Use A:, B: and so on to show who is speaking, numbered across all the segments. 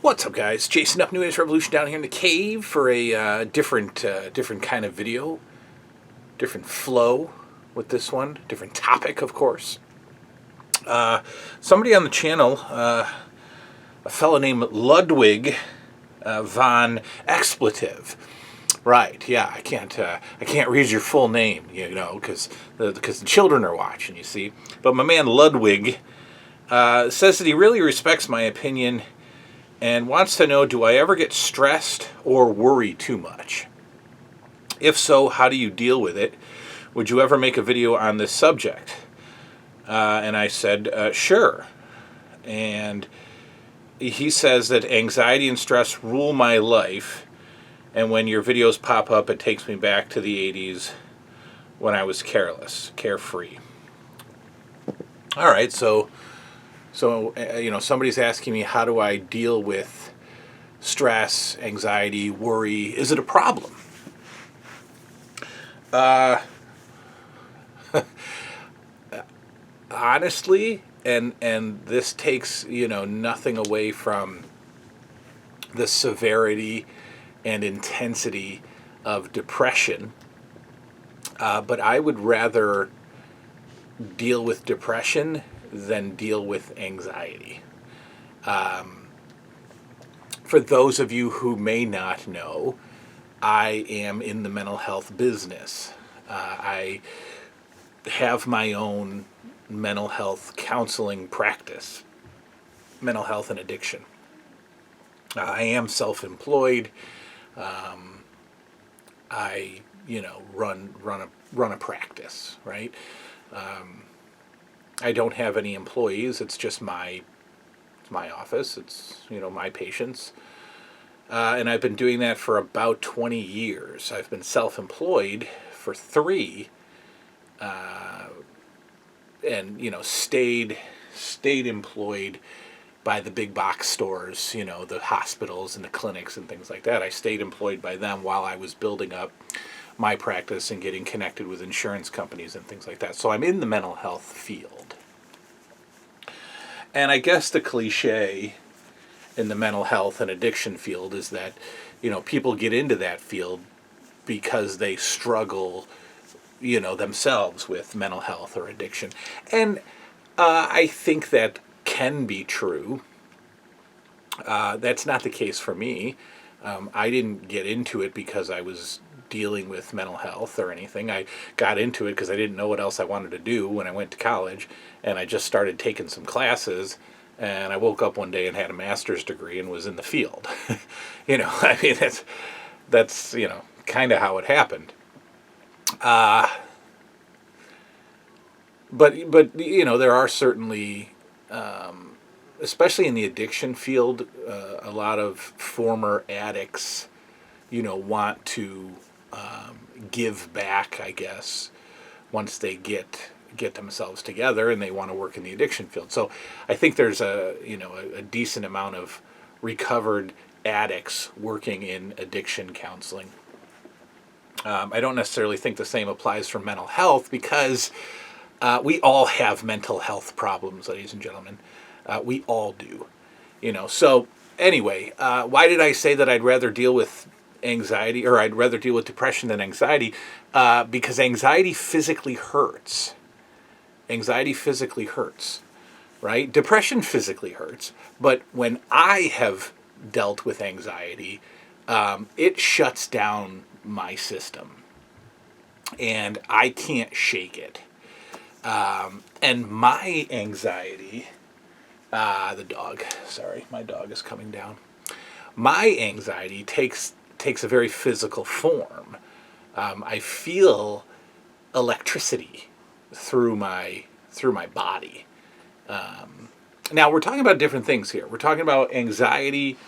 A: What's up, guys? Jason up New Age Revolution down here in the cave for a different kind of video, different flow with this one, different topic, of course. Somebody on the channel, a fellow named Ludwig von Expletive. Right? Yeah, I can't read your full name, because the children are watching. You see, but my man Ludwig says that he really respects my opinion and wants to know, do I ever get stressed or worry too much? If so, how do you deal with it? Would you ever make a video on this subject? And I said, sure. And he says that anxiety and stress rule my life, and when your videos pop up, it takes me back to the 80s when I was careless, carefree. All right, so somebody's asking me, how do I deal with stress, anxiety, worry? Is it a problem? Honestly, and this takes, nothing away from the severity and intensity of depression. But I would rather deal with depression than deal with anxiety. For those of you who may not know, I am in the mental health business. I have my own mental health counseling practice, mental health and addiction. I am self-employed. I, run a practice, right? I don't have any employees. It's just my office. It's, my patients. And I've been doing that for about 20 years. I've been self-employed for 3, and, stayed employed by the big box stores, the hospitals and the clinics and things like that. I stayed employed by them while I was building up my practice and getting connected with insurance companies and things like that. So I'm in the mental health field. And I guess the cliche in the mental health and addiction field is that, people get into that field because they struggle, themselves with mental health or addiction. And I think that can be true. That's not the case for me. I didn't get into it because I was dealing with mental health or anything. I got into it because I didn't know what else I wanted to do when I went to college, and I just started taking some classes, and I woke up one day and had a master's degree and was in the field. That's kind of how it happened. But there are certainly, especially in the addiction field, a lot of former addicts, want to give back, I guess, once they get themselves together and they want to work in the addiction field. So I think there's a decent amount of recovered addicts working in addiction counseling. I don't necessarily think the same applies for mental health because we all have mental health problems, ladies and gentlemen. We all do. So anyway, why did I say that I'd rather deal with anxiety, or I'd rather deal with depression than anxiety? Because anxiety physically hurts. Anxiety physically hurts, right? Depression physically hurts. But when I have dealt with anxiety, it shuts down my system. And I can't shake it. And my anxiety, my dog is coming down. My anxiety takes a very physical form. I feel electricity through my body. Now we're talking about different things here. We're talking about anxiety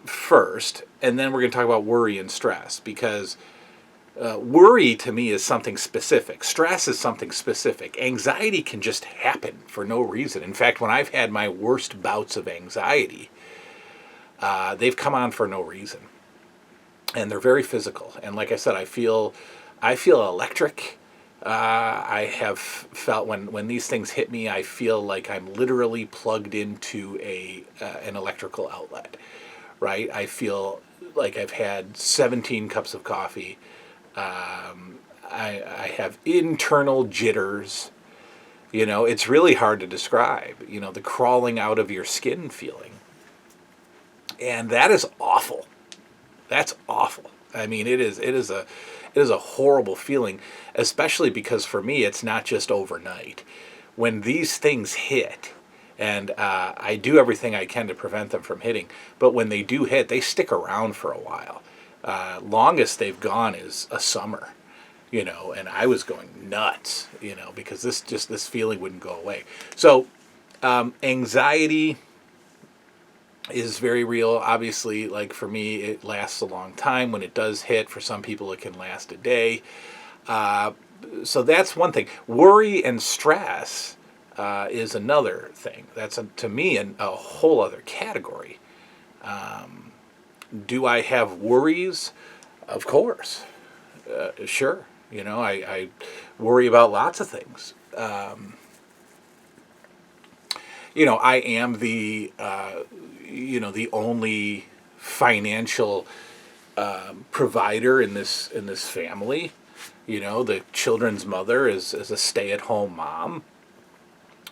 A: first, and then we're going to talk about worry and stress, because worry to me is something specific. Stress is something specific. Anxiety can just happen for no reason. In fact, when I've had my worst bouts of anxiety, they've come on for no reason. And they're very physical. And like I said, I feel electric. I have felt when these things hit me, I feel like I'm literally plugged into an electrical outlet, right? I feel like I've had 17 cups of coffee. I have internal jitters. It's really hard to describe. The crawling out of your skin feeling, and that is awful. That's awful. I mean, it is a horrible feeling, especially because for me, it's not just overnight. When these things hit, and I do everything I can to prevent them from hitting, but when they do hit, they stick around for a while. Longest they've gone is a summer, and I was going nuts, because this feeling wouldn't go away. So anxiety is very real. Obviously, like for me, it lasts a long time. When it does hit, for some people, it can last a day. So that's one thing. Worry and stress is another thing. That's, to me, a whole other category. Do I have worries? Of course. Sure. I worry about lots of things. I am the only financial provider in this family. The children's mother is a stay-at-home mom,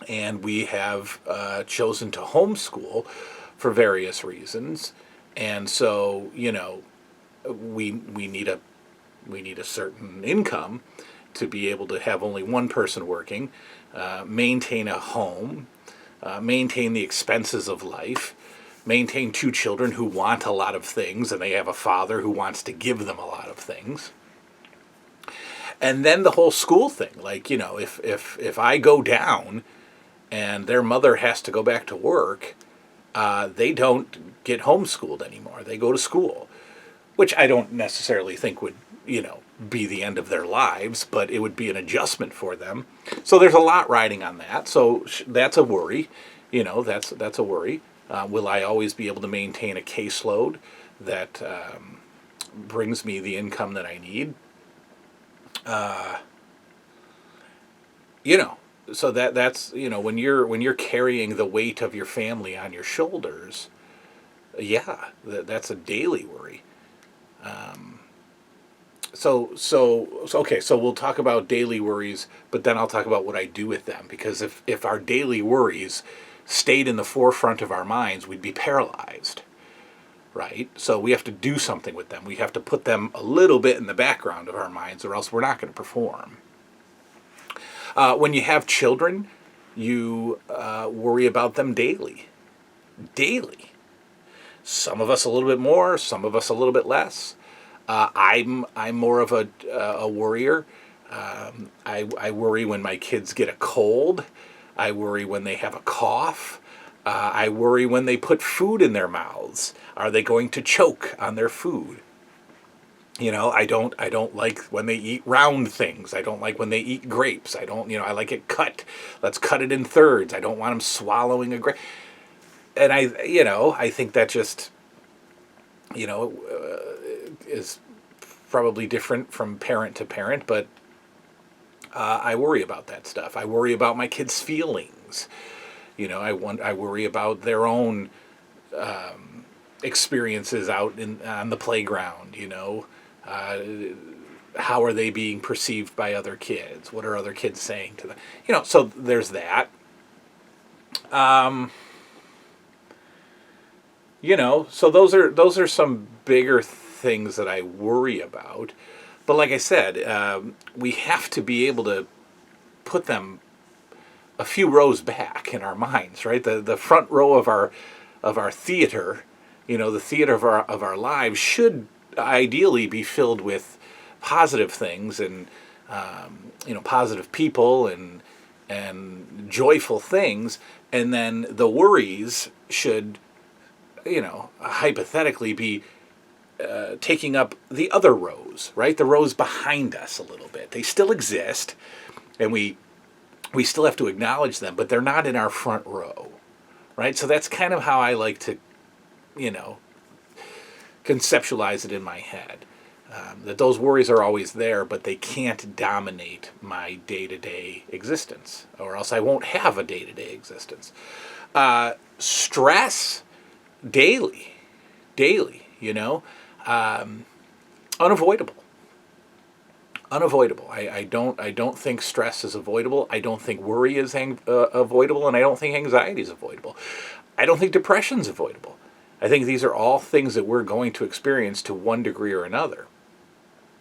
A: and we have chosen to homeschool for various reasons. And so, we need a certain income to be able to have only one person working, maintain a home, maintain the expenses of life, maintain two children who want a lot of things, and they have a father who wants to give them a lot of things. And then the whole school thing, like, if I go down and their mother has to go back to work, they don't get homeschooled anymore. They go to school, which I don't necessarily think would, be the end of their lives, but it would be an adjustment for them. So there's a lot riding on that. So that's a worry. That's a worry. Will I always be able to maintain a caseload that brings me the income that I need? So that's when you're carrying the weight of your family on your shoulders, yeah, that's a daily worry. Okay, so we'll talk about daily worries, but then I'll talk about what I do with them, because if our daily worries stayed in the forefront of our minds, we'd be paralyzed, right? So we have to do something with them. We have to put them a little bit in the background of our minds, or else we're not going to perform. When you have children, you worry about them daily. Daily. Some of us a little bit more, some of us a little bit less. I'm more of a worrier. I worry when my kids get a cold. I worry when they have a cough. I worry when they put food in their mouths. Are they going to choke on their food? I don't like when they eat round things. I don't like when they eat grapes. I like it cut. Let's cut it in thirds. I don't want them swallowing a grape. And I think that just, is probably different from parent to parent, but I worry about that stuff. I worry about my kids' feelings. I worry about their own experiences out on the playground. How are they being perceived by other kids? What are other kids saying to them? So there's that. So those are some bigger things that I worry about. But like I said, we have to be able to put them a few rows back in our minds, right? The front row of our theater, the theater of our lives should ideally be filled with positive things and positive people and joyful things, and then the worries should hypothetically be taking up the other rows, right? The rows behind us a little bit. They still exist, and we still have to acknowledge them, but they're not in our front row, right? So that's kind of how I like to, conceptualize it in my head. That those worries are always there, but they can't dominate my day-to-day existence, or else I won't have a day-to-day existence. Stress daily, daily, unavoidable. Unavoidable. I don't think stress is avoidable. I don't think worry is avoidable, and I don't think anxiety is avoidable. I don't think depression is avoidable. I think these are all things that we're going to experience to one degree or another.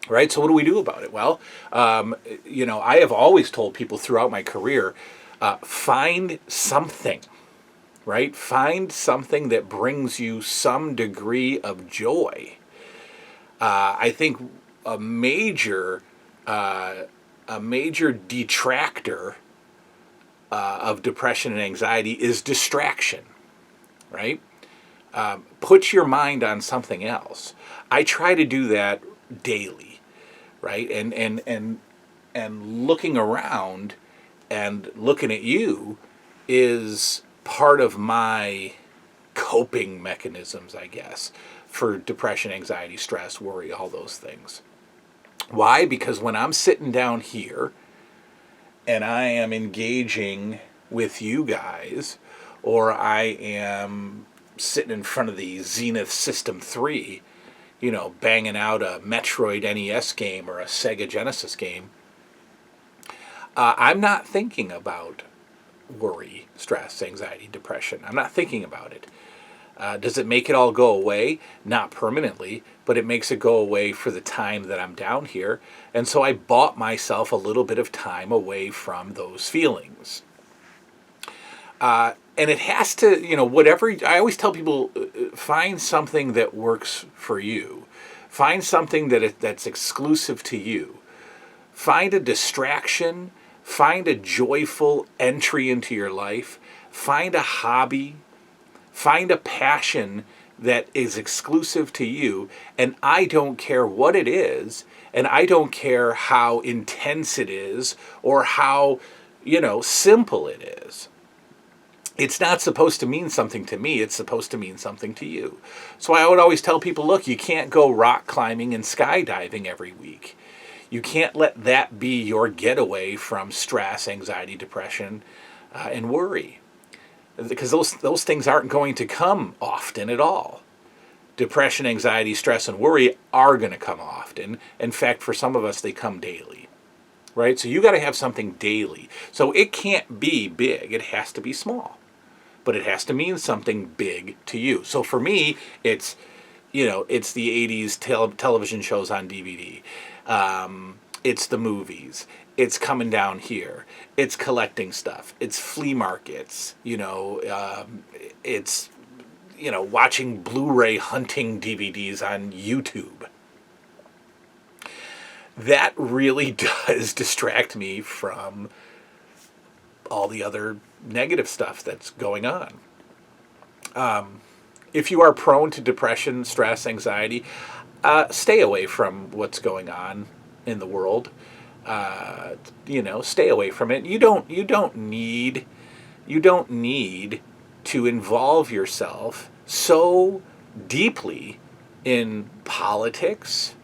A: Right? So what do we do about it? Well, I have always told people throughout my career, find something, right? Find something that brings you some degree of joy. I think a major detractor of depression and anxiety is distraction, right? Put your mind on something else. I try to do that daily, right? And looking around and looking at you is part of my coping mechanisms, I guess, for depression, anxiety, stress, worry, all those things. Why? Because when I'm sitting down here and I am engaging with you guys, or I am sitting in front of the Zenith System 3, banging out a Metroid NES game or a Sega Genesis game, I'm not thinking about worry, stress, anxiety, depression. I'm not thinking about it. Does it make it all go away? Not permanently, but it makes it go away for the time that I'm down here. And so I bought myself a little bit of time away from those feelings. And it has to, whatever, I always tell people, find something that works for you. Find something that's exclusive to you. Find a distraction. Find a joyful entry into your life. Find a hobby. Find a passion that is exclusive to you. And I don't care what it is. And I don't care how intense it is or how, simple it is. It's not supposed to mean something to me. It's supposed to mean something to you. So I would always tell people, look, you can't go rock climbing and skydiving every week. You can't let that be your getaway from stress, anxiety, depression, and worry. Because those things aren't going to come often at all. Depression, anxiety, stress, and worry are going to come often. In fact, for some of us, they come daily. Right? So you got to have something daily. So it can't be big. It has to be small. But it has to mean something big to you. So for me, it's the 80s television shows on DVD. It's the movies. It's coming down here. It's collecting stuff. It's flea markets. It's watching Blu-ray hunting DVDs on YouTube. That really does distract me from all the other negative stuff that's going on. If you are prone to depression, stress, anxiety, stay away from what's going on in the world. Stay away from it. You don't need to involve yourself so deeply in politics,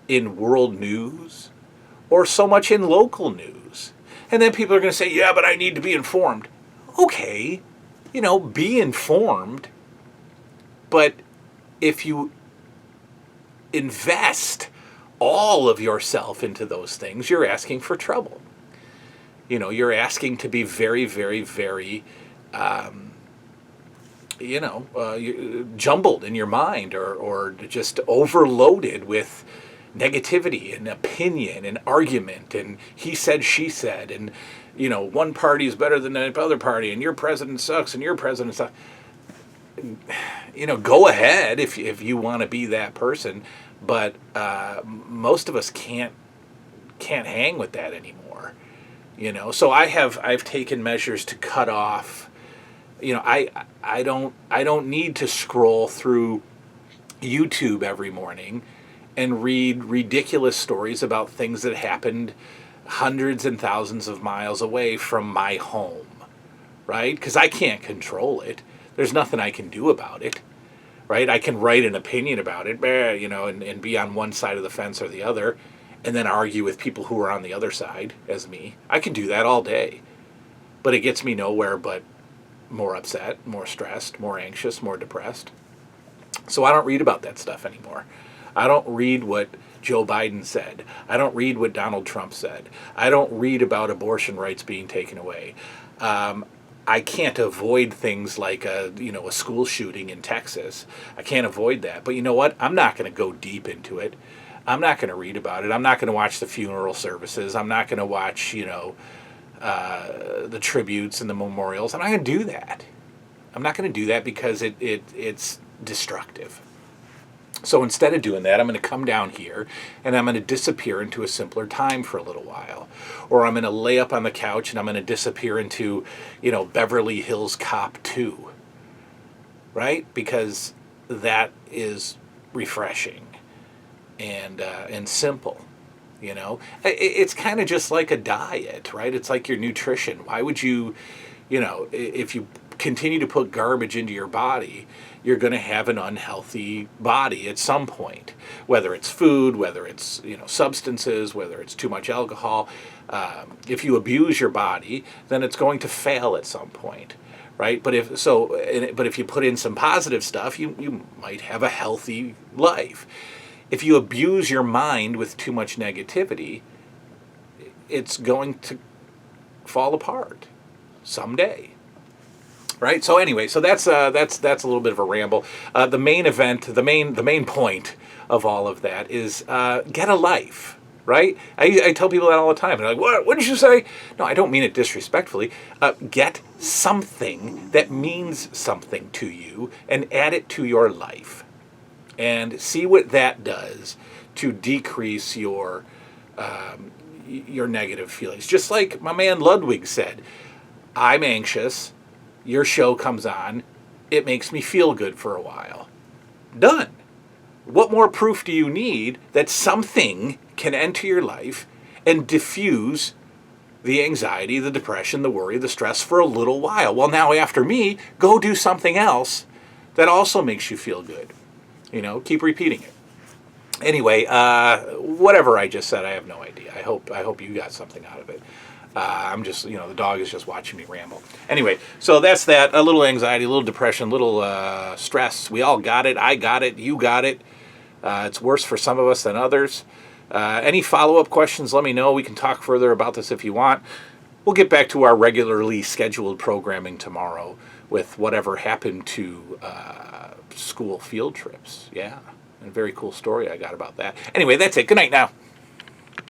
A: in world news, or so much in local news. And then people are going to say, yeah, but I need to be informed. Okay, be informed. But if you invest all of yourself into those things, you're asking for trouble. You're asking to be very, very, very, jumbled in your mind or just overloaded with negativity and opinion and argument and he said, she said, and, one party is better than the other party and your president sucks and your president sucks. Go ahead if you want to be that person, but most of us can't hang with that anymore. So I've taken measures to cut off. I don't need to scroll through YouTube every morning and read ridiculous stories about things that happened hundreds and thousands of miles away from my home, right? Because I can't control it. There's nothing I can do about it, right? I can write an opinion about it, and be on one side of the fence or the other, and then argue with people who are on the other side as me. I can do that all day, but it gets me nowhere but more upset, more stressed, more anxious, more depressed. So I don't read about that stuff anymore. I don't read what Joe Biden said. I don't read what Donald Trump said. I don't read about abortion rights being taken away. I can't avoid things like a school shooting in Texas. I can't avoid that. But you know what? I'm not going to go deep into it. I'm not going to read about it. I'm not going to watch the funeral services. I'm not going to watch the tributes and the memorials. I'm not going to do that. I'm not going to do that because it's destructive. So instead of doing that, I'm going to come down here and I'm going to disappear into a simpler time for a little while. Or I'm going to lay up on the couch and I'm going to disappear into, Beverly Hills Cop 2. Right? Because that is refreshing and simple. It's kind of just like a diet, right? It's like your nutrition. Why would you, if you continue to put garbage into your body, you're going to have an unhealthy body at some point, whether it's food, whether it's substances, whether it's too much alcohol. If you abuse your body, then it's going to fail at some point, right? But if you put in some positive stuff, you might have a healthy life. If you abuse your mind with too much negativity, it's going to fall apart someday. Right. So anyway, that's a little bit of a ramble. The main event, the main point of all of that is get a life. Right. I tell people that all the time. They're like, what did you say? No, I don't mean it disrespectfully. Get something that means something to you and add it to your life, and see what that does to decrease your negative feelings. Just like my man Ludwig said, I'm anxious. Your show comes on, it makes me feel good for a while. Done. What more proof do you need that something can enter your life and diffuse the anxiety, the depression, the worry, the stress for a little while? Well, now after me, go do something else that also makes you feel good. Keep repeating it. Anyway, whatever I just said, I have no idea. I hope you got something out of it. I'm just, the dog is just watching me ramble. Anyway, so that's that. A little anxiety, a little depression, a little stress. We all got it. I got it. You got it. It's worse for some of us than others. Any follow-up questions, let me know. We can talk further about this if you want. We'll get back to our regularly scheduled programming tomorrow with whatever happened to school field trips. Yeah, and a very cool story I got about that. Anyway, that's it. Good night now.